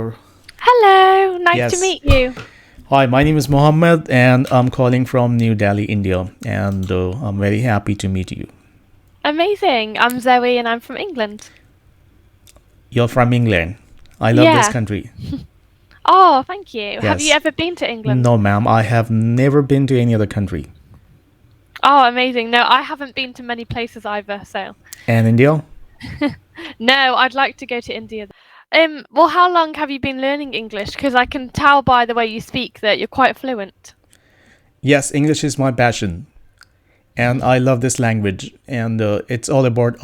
Hello, nice to Yes. meet you. Hi, my name is Mohammed and I'm calling from New Delhi, India. And I'm very happy to meet you. Amazing. I'm Zoe and I'm from England. You're from England. I love this Yeah. country. Oh, thank you. Have you Yes. ever been to England? No, ma'am, I have never been to any other country. Oh, amazing. No, I haven't been to many places either, so. And India? No, I'd like to go to India. Well, how long have you been learning English? Because I can tell by the way you speak that you're quite fluent. Yes, English is my passion. And I love this language. And it's all about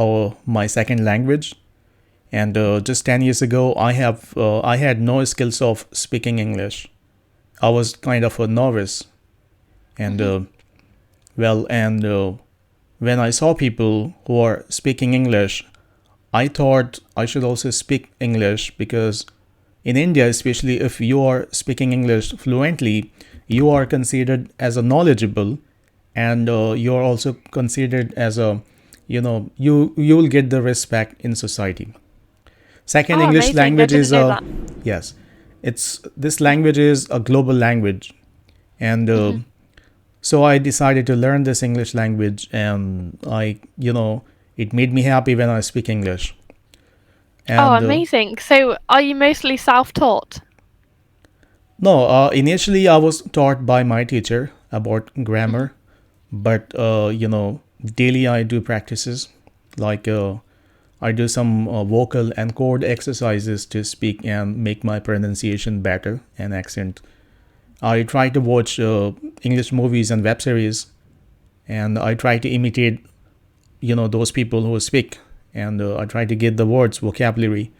my second language. And just 10 years ago, I had no skills of speaking English. I was kind of a novice. And Hmm. well, and when I saw people who are speaking English, I thought I should also speak English because in India, especially if you are speaking English fluently, you are considered as a knowledgeable, and you are also considered as a, you will get the respect in society. Second, Oh, English amazing. I language didn't is know a that. yes, it's this language is a global language, and Hmm. so I decided to learn this English language, and it made me happy when I speak English. Oh, And amazing. So, are you mostly self-taught? no, initially I was taught by my teacher about Hmm. grammar, but daily I do practices like I do some vocal and chord exercises to speak and make my pronunciation better and accent. I try to watch English movies and web series, and I try to imitate those people who speak, and I try to get the words vocabulary,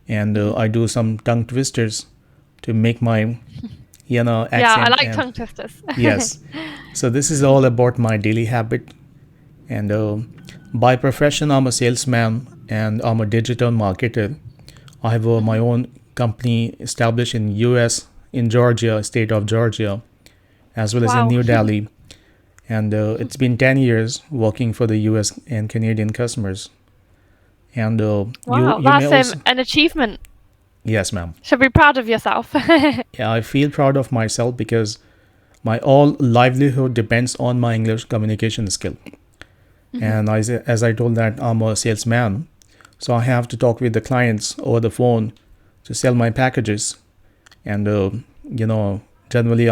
and Hmm. I do some tongue twisters to make my Yeah, I accent. like And tongue twisters. yes, so this is all about my daily habit. And by profession, I'm a salesman and I'm a digital marketer. I have my Hmm. own company established in US, in Georgia, state of Georgia, as well as in Wow. New Delhi. And it's been 10 years working for the US and Canadian customers. And Wow, you may that's also, an achievement. yes, ma'am. Should be proud of yourself. Yeah, I feel proud of myself because my all livelihood depends on my English communication skill. Hmm. And as I told that I'm a salesman, so I have to talk with the clients over the phone to sell my packages. And you know, generally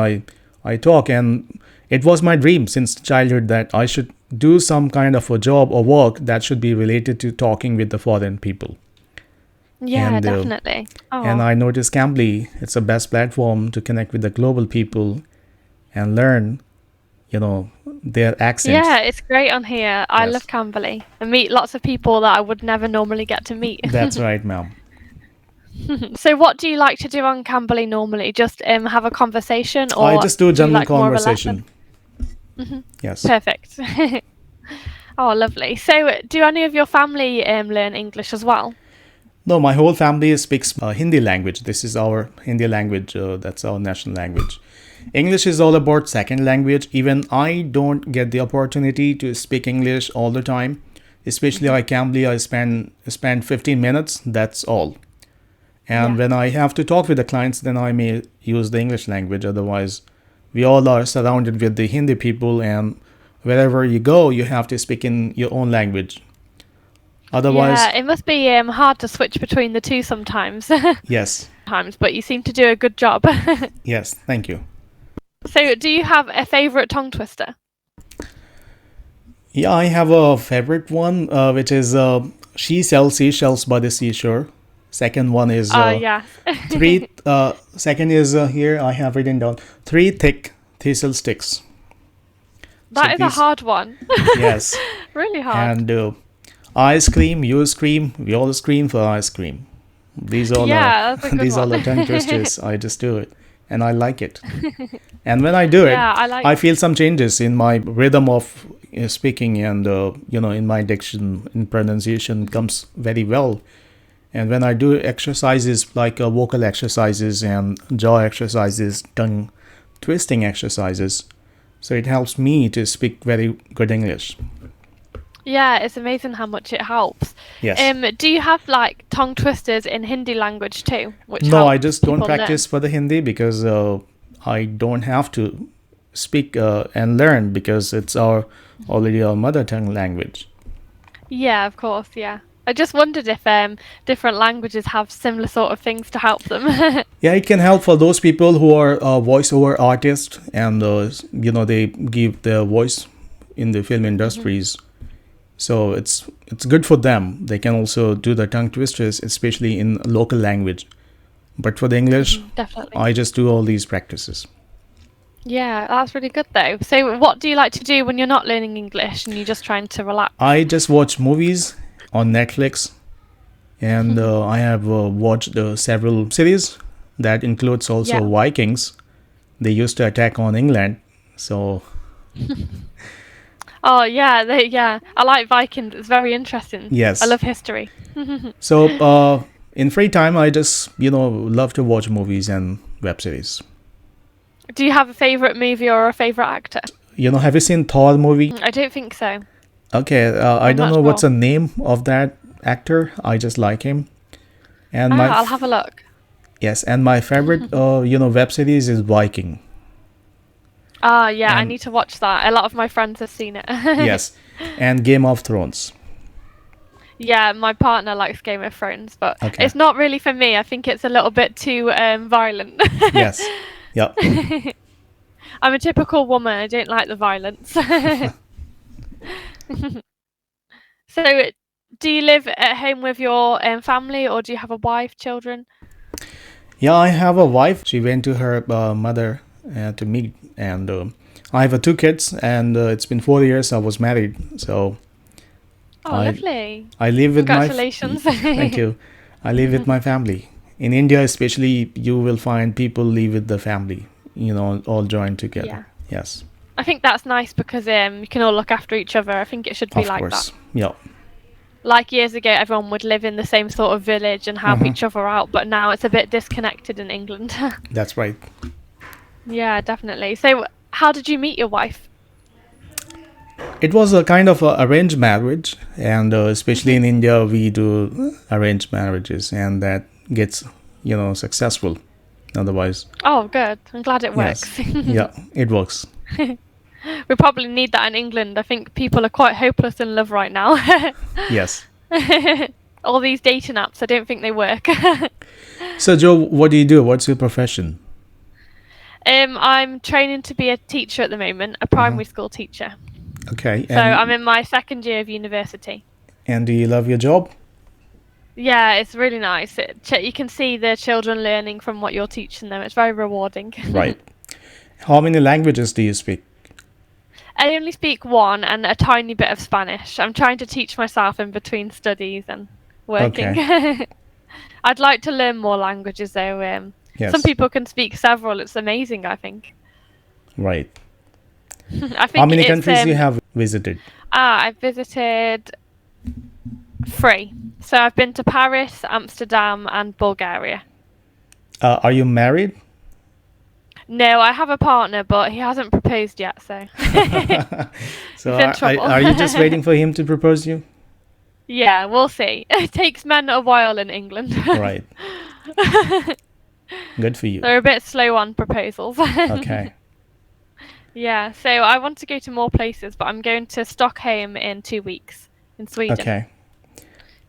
I talk, and it was my dream since childhood that I should do some kind of a job or work that should be related to talking with the foreign people. Yeah, And definitely. and Oh, I noticed Cambly, it's the best platform to connect with the global people and learn, their yeah, accents. it's great on here. I love Yes, Cambly. I meet lots of people that I would never normally get to meet. that's right, ma'am. So, what do you like to do on Cambly normally? Just have a conversation, I or just do do you general like more of a lesson? conversation. Hmm. Yes. Perfect. Oh, lovely. So, do any of your family learn English as well? No, my whole family speaks Hindi language. This is our Hindi language. That's our national language. English is all about second language. Even I don't get the opportunity to speak English all the time. Especially Hmm. I Cambly, I spend 15 minutes. That's all. And Yeah. when I have to talk with the clients, then I may use the English language. Otherwise, we all are surrounded with the Hindi people, and wherever you go, you have to speak in your own language. Yeah, Otherwise, it must be hard to switch between the two sometimes. yes, Times, but you seem to do a good job. yes, thank you. So, do you have a favorite tongue twister? Yeah, I have a favorite one, which is She Sells Seashells by the Seashore. Second one is Oh, yes. second is here I have written down three thick thistle sticks. So That is a these, hard one. yes, Really hard. and I scream, you scream, we all scream for ice cream. These all are Yeah, that's a good these all one. are tongue twisters. I just do it, and I like it. And when I do it, Yeah, I like. I feel some changes in my rhythm of speaking, and in my diction, in pronunciation comes very well. And when I do exercises like vocal exercises and jaw exercises, tongue twisting exercises, so it helps me to speak very good English. Yeah, it's amazing how much it helps. Yes. Do you have like tongue twisters in Hindi language too, which No, help I just don't people learn? practice for the Hindi because I don't have to speak and learn because it's our already our mother tongue language. Yeah, of course, yeah. I just wondered if different languages have similar sort of things to help them. Yeah, it can help for those people who are voiceover artists and they give their voice in the film Mhm, industries. So it's good for them. They can also do the tongue twisters, especially in local language. But for the English, definitely. I just do all these practices. Yeah, that's really good though. So, what do you like to do when you're not learning English and you're just trying to relax? I just watch movies on Netflix, and I have watched several series. That includes also Yeah. Vikings. They used to attack on England. So Oh, yeah, yeah. I like Vikings. It's very interesting. I yes. love history. So in free time, I just love to watch movies and web series. Do you have a favorite movie or a favorite actor? Have you seen Thor movie? I don't think so. Okay, I I'm don't not know what's sure. the name of that actor. I just like him. And my I'll have a look. yes, and my favorite web series is Viking. Yeah, I And need to watch that. A lot of my friends have seen it. yes, and Game of Thrones. Yeah, my partner likes Game of Thrones, but Okay. it's not really for me. I think it's a little bit too violent. Yes. Yeah. I'm a typical woman. I don't like the violence. So, do you live at home with your family, or do you have a wife, children? Yeah, I have a wife. She went to her mother to meet, and I have two kids, and it's been 4 years I was married. So Oh, I lovely. I live with my Congratulations. thank you. I live with my family. In India, especially, you will find people live with the family. All joined together. Yeah. Yes, I think that's nice because you can all look after each other. I think it should be of like that. course. Yeah. Like years ago, everyone would live in the same sort of village and help Hmm. each other out, but now it's a bit disconnected in England. That's right. Yeah, definitely. So, how did you meet your wife? It was a kind of a arranged marriage, and especially in India, we do arranged marriages, and that gets successful. Otherwise, Oh, good. I'm glad it yes, works. yeah, it works. We probably need that in England. I think people are quite hopeless in love right now. Yes. All these dating apps, I don't think they work. So, Joe, what do you do? What's your profession? I'm training to be a teacher at the moment, a Hmm. primary school teacher. Okay, So I'm in my second year of university. and do you love your job? Yeah, it's really nice. You can see the children learning from what you're teaching them. It's very rewarding. Right. How many languages do you speak? I only speak one and a tiny bit of Spanish. I'm trying to teach myself in between studies and working. Okay. I'd like to learn more languages though. Some Yes. people can speak several. It's amazing, I think. Right. I How think many it's countries you have visited? I've visited three. So I've been to Paris, Amsterdam, and Bulgaria. Are you married? No, I have a partner, but he hasn't proposed yet, so So he's in trouble. are you just waiting for him to propose you? Yeah, we'll see. It takes men a while in England. Right. Good for you. They're a bit slow on proposals. Okay. Yeah, so I want to go to more places, but I'm going to Stockholm in 2 weeks in Sweden. Okay.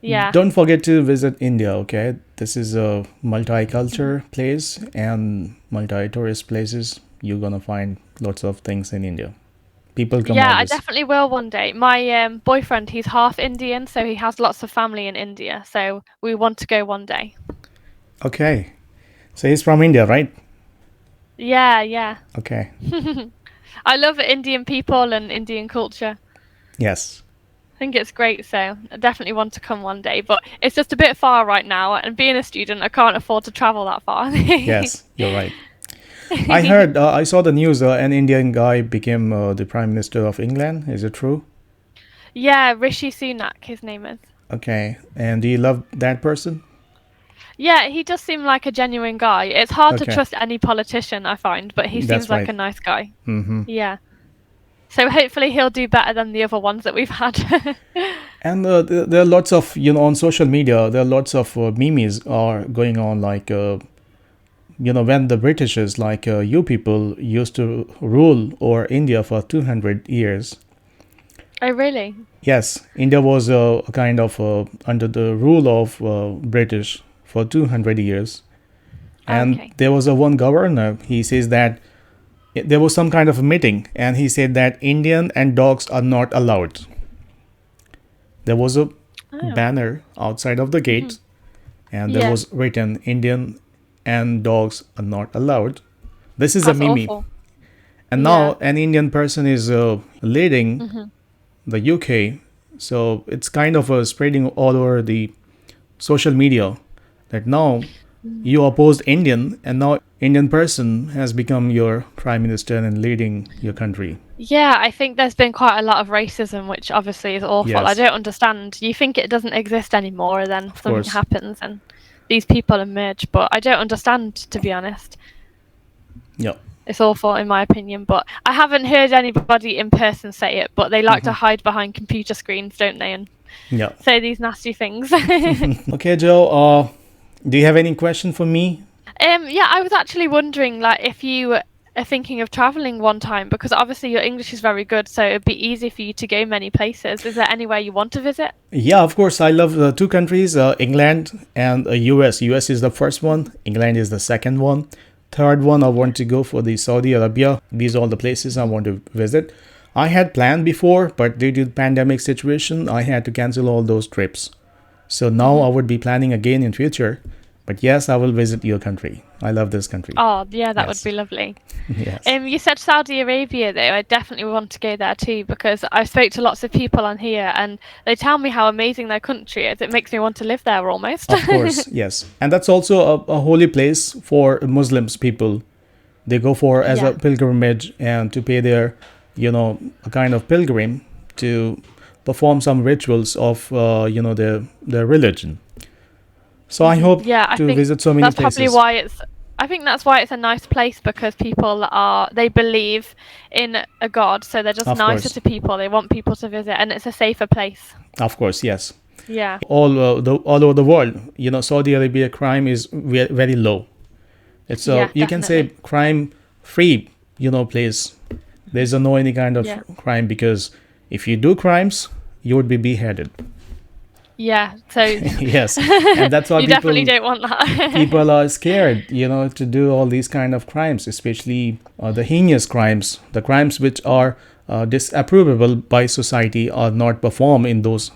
Yeah. Don't forget to visit India, okay? This is a multicultural place and multi-tourist places. You're gonna find lots of things in India. People come Yeah, I always. definitely will one day. My boyfriend, he's half Indian, so he has lots of family in India. So we want to go one day. Okay. So he's from India, right? Yeah, yeah. Okay. I love Indian people and Indian culture. Yes. I think it's great, so I definitely want to come one day. But it's just a bit far right now, and being a student, I can't afford to travel that far. Yes, you're right. I heard, I saw the news, an Indian guy became the Prime Minister of England. Is it true? Yeah, Rishi Sunak, his name is. Okay. And do you love that person? Yeah, he does seem like a genuine guy. It's hard to Okay. trust any politician, I find, but he That's seems like right. a nice guy. Mm-hmm. Yeah. So hopefully he'll do better than the other ones that we've had. And there are lots of, on social media, there are lots of memes are going on, like, when the Britishers, like you people, used to rule over India for 200 years. Oh, really? Yes, India was kind of under the rule of British for 200 years. And Okay. there was a one governor, he says that there was some kind of a meeting, and he said that Indian and dogs are not allowed. There was a Oh. banner outside of the Hmm. gate, and there Yeah, was written Indian and dogs are not allowed. This is a that's meme. awful. And Yeah. now an Indian person is leading Hmm. the UK. So it's kind of spreading all over the social media that now you opposed Indian, and now Indian person has become your prime minister and leading your country. Yeah, I think there's been quite a lot of racism, which obviously is awful. I Yes, don't understand. You think it doesn't exist anymore, and then of something course. happens and these people emerge, but I don't understand, to be honest. Yeah. It's awful in my opinion, but I haven't heard anybody in person say it, but they like to hide behind computer screens, don't they, and Yeah. say these nasty things. Okay, Joe. Do you have any question for me? Yeah, I was actually wondering, like, if you are thinking of traveling one time, because obviously your English is very good, so it'd be easy for you to go many places. Is there anywhere you want to visit? Yeah, of course. I love two countries, England and US. US is the first one. England is the second one. Third one, I want to go for the Saudi Arabia. These are all the places I want to visit. I had planned before, but due to the pandemic situation, I had to cancel all those trips. So now I would be planning again in future. But yes, I will visit your country. I love this country. Oh, yeah, that would Yes. be lovely. Yes. You said Saudi Arabia though. I definitely want to go there too because I spoke to lots of people on here and they tell me how amazing their country is. It makes me want to live there almost. Of course, yes. And that's also a holy place for Muslims people. They go for as a Yeah. pilgrimage and to pay their, a kind of pilgrim to perform some rituals of, their religion. So I hope Yeah, I to think visit so many that's probably places. why it's. I think that's why it's a nice place because they believe in a god, so they're just Of nicer course, to people. They want people to visit, and it's a safer place. of course, yes. Yeah, All over the world, Saudi Arabia crime is very low. It's yeah, you can say definitely. crime free, place. There's no any kind of Yeah, crime because if you do crimes, you would be beheaded. yeah. So Yes, and that's why you definitely people don't want that. people are scared, to do all these kind of crimes, especially the heinous crimes, the crimes which are disapprovable by society are not performed in those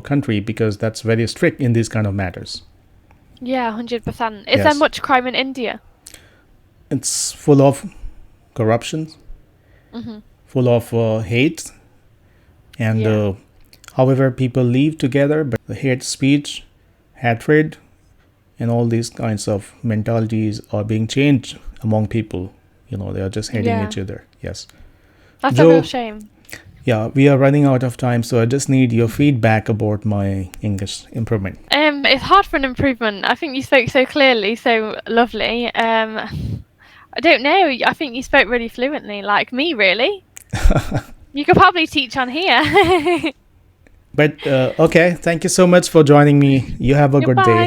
country because that's very strict in these kind of matters. Yeah, 100%. Is there Yes, much crime in India? it's full of corruption, Hmm. full of hate, and Yeah, however people live together, but the hate speech, hatred, and all these kinds of mentalities are being changed among people. They are just hating yeah. each other. Yes. That's a real Joe, shame. yeah, we are running out of time, so I just need your feedback about my English improvement. It's hard for an improvement. I think you spoke so clearly, so lovely. I don't know. I think you spoke really fluently, like me, really. You could probably teach on here. But okay, thank you so much for joining me. You have a good day. Goodbye.